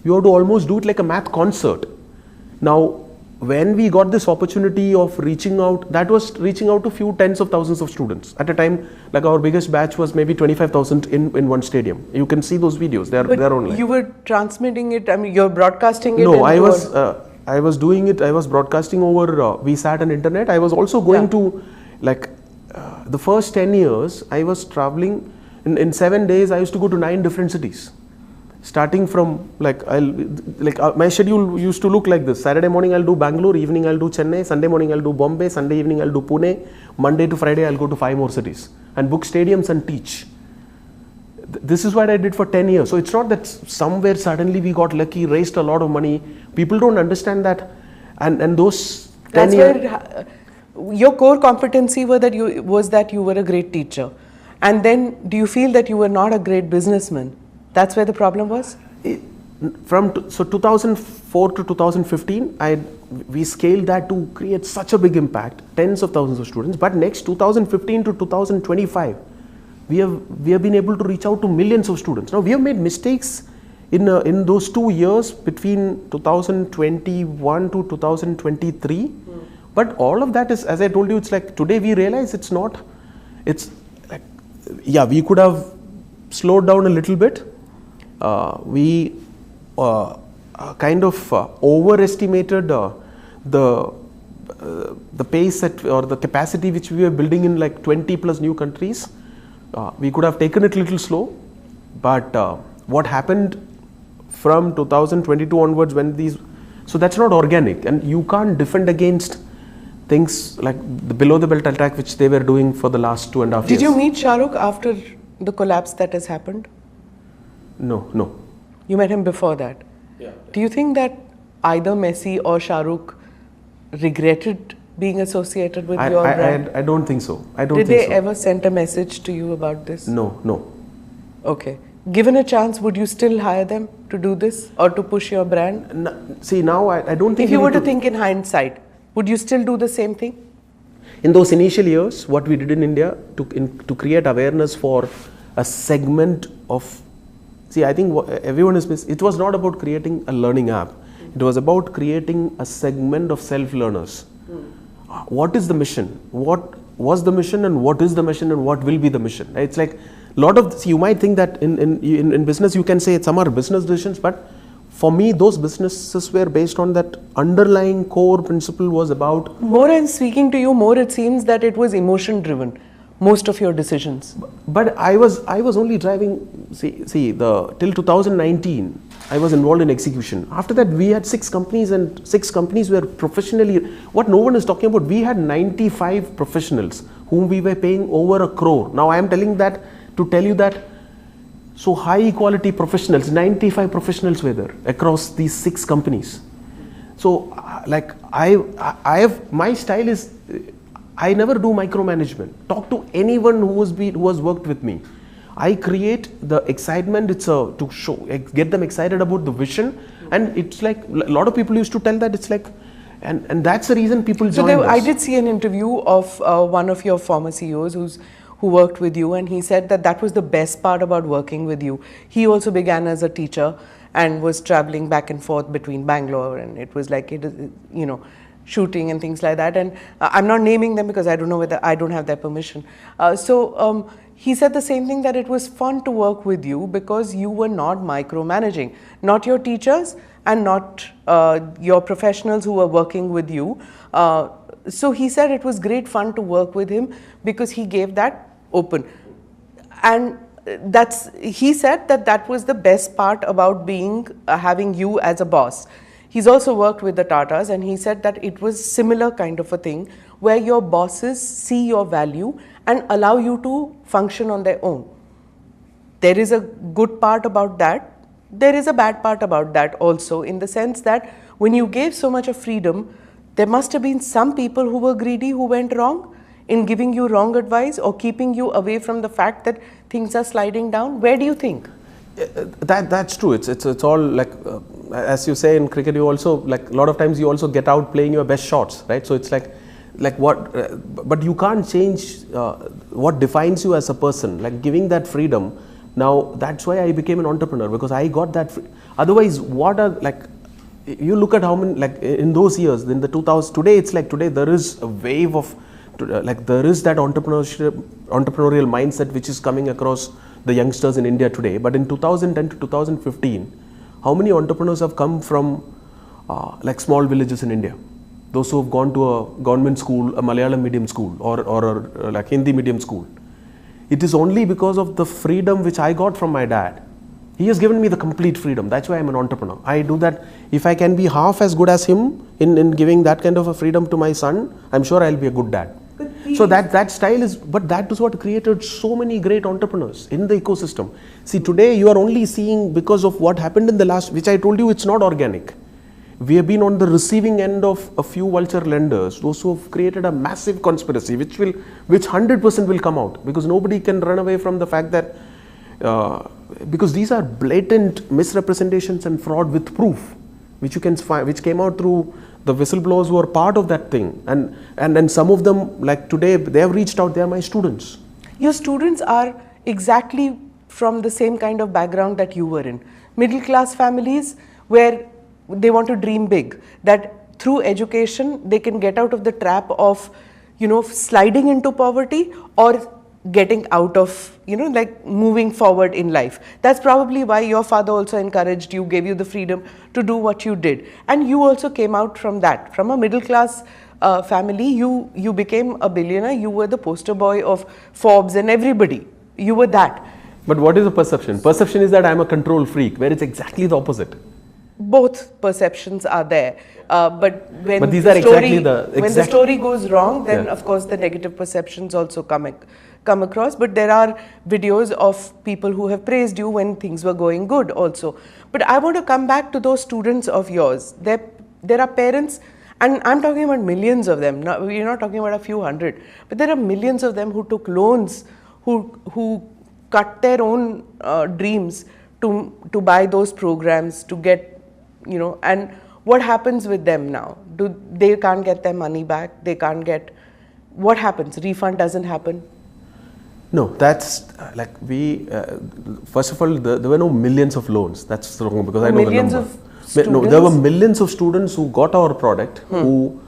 you have to almost do it like a math concert. Now when we got this opportunity of reaching out, that was reaching out to few tens of thousands of students. At a time, like our biggest batch was maybe 25,000 in one stadium. You can see those videos, they're online. You were transmitting it, I mean, you're broadcasting it? No, I was doing it, I was broadcasting over VSAT and internet. I was also going to, like, the first 10 years, I was traveling, in 7 days, I used to go to 9 different cities. Starting from, my schedule used to look like this. Saturday morning I'll do Bangalore, evening I'll do Chennai, Sunday morning I'll do Bombay, Sunday evening I'll do Pune, Monday to Friday I'll go to 5 more cities and book stadiums and teach. This is what I did for 10 years. So it's not that somewhere suddenly we got lucky, raised a lot of money. People don't understand that. And those 10 years... Where your core competency was that you were a great teacher. And then do you feel that you were not a great businessman? That's where the problem was? So 2004 to 2015, we scaled that to create such a big impact, tens of thousands of students. But next 2015 to 2025, we have been able to reach out to millions of students. Now we have made mistakes in those 2 years between 2021 to 2023. But all of that is, as I told you, it's like today we realize it's like, yeah, we could have slowed down a little bit. We kind of overestimated the pace or the capacity which we were building in like 20 plus new countries. We could have taken it a little slow, but what happened from 2022 onwards so that's not organic, and you can't defend against things like the below the belt attack which they were doing for the last 2.5 years. Did you meet Shah Rukh after the collapse that has happened? No. You met him before that? Yeah. Do you think that either Messi or Shah Rukh regretted being associated with your brand? I don't think so. Did they ever send a message to you about this? No. Okay. Given a chance, would you still hire them to do this or to push your brand? No, see, now I don't think... If you were to think in hindsight, would you still do the same thing? In those initial years, what we did in India to create awareness for a segment of... See, I think everyone is... It was not about creating a learning app. It was about creating a segment of self-learners. What is the mission? What was the mission and what is the mission and what will be the mission? It's like a lot of... You might think that in business you can say some are business decisions, but for me those businesses were based on that underlying core principle was about... More I'm speaking to you, more it seems that it was emotion driven. Most of your decisions. But I was only driving, till 2019, I was involved in execution. After that, we had 6 companies and 6 companies were professionally, what no one is talking about, we had 95 professionals whom we were paying over 1 crore. Now I am telling that to tell you that, so high quality professionals, 95 professionals were there across these 6 companies. So like my style is, I never do micromanagement. Talk to anyone who has worked with me. I create the excitement. It's to show, get them excited about the vision, and it's like a lot of people used to tell that it's like, and that's the reason people join us. I did see an interview of one of your former CEOs who worked with you, and he said that was the best part about working with you. He also began as a teacher and was traveling back and forth between Bangalore, and it was like shooting and things like that, and I'm not naming them because I don't know whether I don't have their permission. He said the same thing, that it was fun to work with you because you were not micromanaging, not your teachers and not your professionals who were working with you. So he said it was great fun to work with him because he gave that open, and he said that was the best part about having you as a boss. He's also worked with the Tatas, and he said that it was similar kind of a thing where your bosses see your value and allow you to function on their own. There is a good part about that. There is a bad part about that also, in the sense that when you gave so much of freedom, there must have been some people who were greedy, who went wrong in giving you wrong advice or keeping you away from the fact that things are sliding down. Where do you think? That's true. It's all like, as you say in cricket, you also, like, a lot of times you also get out playing your best shots, right? So it's like what, but you can't change what defines you as a person, like giving that freedom. Now that's why I became an entrepreneur, because I got that. Otherwise, you look at how many, like in those years, in the 2000s, today it's like today there is a wave of, like there is that entrepreneurial mindset which is coming across the youngsters in India today. But in 2010 to 2015, how many entrepreneurs have come from like small villages in India? Those who have gone to a government school, a Malayalam medium school, or like Hindi medium school. It is only because of the freedom which I got from my dad. He has given me the complete freedom. That's why I'm an entrepreneur. I do that. If I can be half as good as him in giving that kind of a freedom to my son, I'm sure I'll be a good dad. So that style is, but that is what created so many great entrepreneurs in the ecosystem. See, today you are only seeing because of what happened in the last, which I told you, it's not organic. We have been on the receiving end of a few vulture lenders, those who have created a massive conspiracy, which 100% will come out, because nobody can run away from the fact that, because these are blatant misrepresentations and fraud with proof, which you can find, which came out through the whistleblowers who are part of that thing, and some of them, like today, they have reached out. They are my students. Your students are exactly from the same kind of background that you were in, middle class families where they want to dream big, that through education they can get out of the trap of, sliding into poverty or getting out of, like moving forward in life. That's probably why your father also encouraged you, gave you the freedom to do what you did. And you also came out from that. From a middle class family, you became a billionaire. You were the poster boy of Forbes and everybody. You were that. But what is the perception? Perception is that I'm a control freak, where it's exactly the opposite. Both perceptions are there, but when these the are story, exactly the when the story goes wrong, then of course the negative perceptions also come across. But there are videos of people who have praised you when things were going good also. But I want to come back to those students of yours. There are parents, and I'm talking about millions of them. We're not talking about a few hundred, but there are millions of them who took loans, who cut their own dreams to buy those programs, to get, and what happens with them now? They can't get their money back? They can't get, what happens? Refund doesn't happen? No, that's like first of all, there were no millions of loans. That's wrong, because I know the number. No, there were millions of students who got our product, who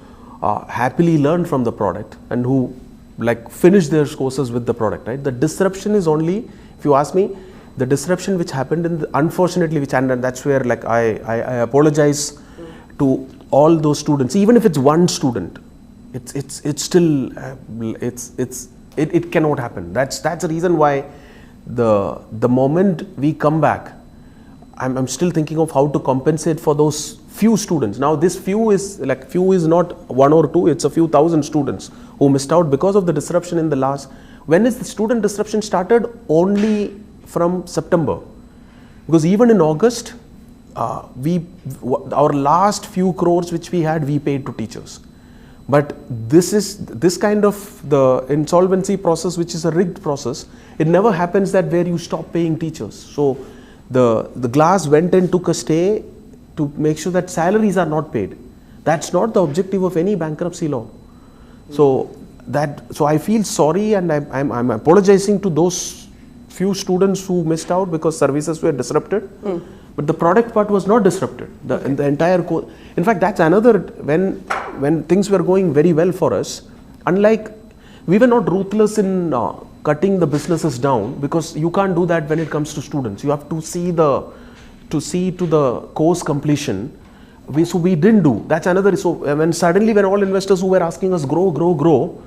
happily learned from the product, and who like finished their courses with the product, right? The disruption is only, if you ask me, the disruption which happened unfortunately, and that's where like I apologize to all those students. Even if it's one student, it's still it cannot happen. That's the reason why the moment we come back, I'm still thinking of how to compensate for those few students. Now this few is not one or two, it's a few thousand students who missed out because of the disruption in the last. When is the student disruption started? Only from September, because even in August, our last few crores which we had, we paid to teachers. But this kind of the insolvency process, which is a rigged process, it never happens that where you stop paying teachers. So the glass went and took a stay to make sure that salaries are not paid. That's not the objective of any bankruptcy law. So I feel sorry, and I'm apologizing to those few students who missed out because services were disrupted, but the product part was not disrupted. The entire in fact, that's another, when things were going very well for us, unlike, we were not ruthless in cutting the businesses down, because you can't do that when it comes to students. You have to see to the course completion. So we didn't do. That's another. So when all investors who were asking us grow,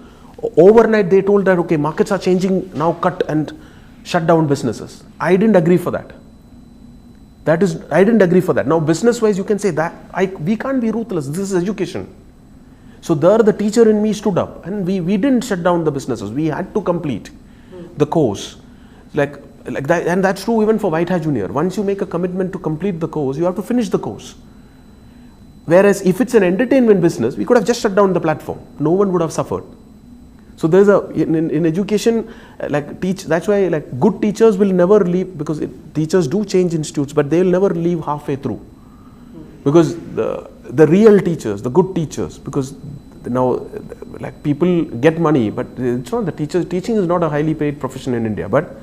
overnight they told that, okay, markets are changing, now cut and shut down businesses. I didn't agree for that. I didn't agree for that. Now business wise, you can say that we can't be ruthless. This is education. So there the teacher in me stood up, and we didn't shut down the businesses. We had to complete the course. Like that, and that's true even for White Hat Junior. Once you make a commitment to complete the course, you have to finish the course. Whereas if it's an entertainment business, we could have just shut down the platform. No one would have suffered. So there's in education, that's why good teachers will never leave, because teachers do change institutes, but they will never leave halfway through. Because the real teachers, the good teachers, because now people get money, but it's not the teachers. Teaching is not a highly paid profession in India, but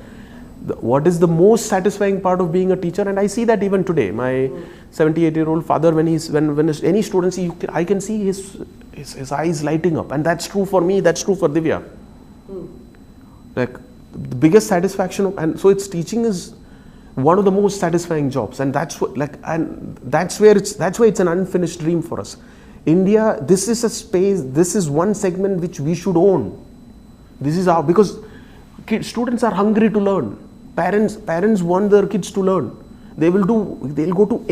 what is the most satisfying part of being a teacher, and I see that even today. My 78-year-old father, when any student see, I can see his eyes lighting up, and that's true for me. That's true for Divya. Like the biggest satisfaction, and so it's teaching is one of the most satisfying jobs, and that's what that's why it's an unfinished dream for us. India, this is a space, this is one segment which we should own. This is because students are hungry to learn. Parents want their kids to learn. They'll go to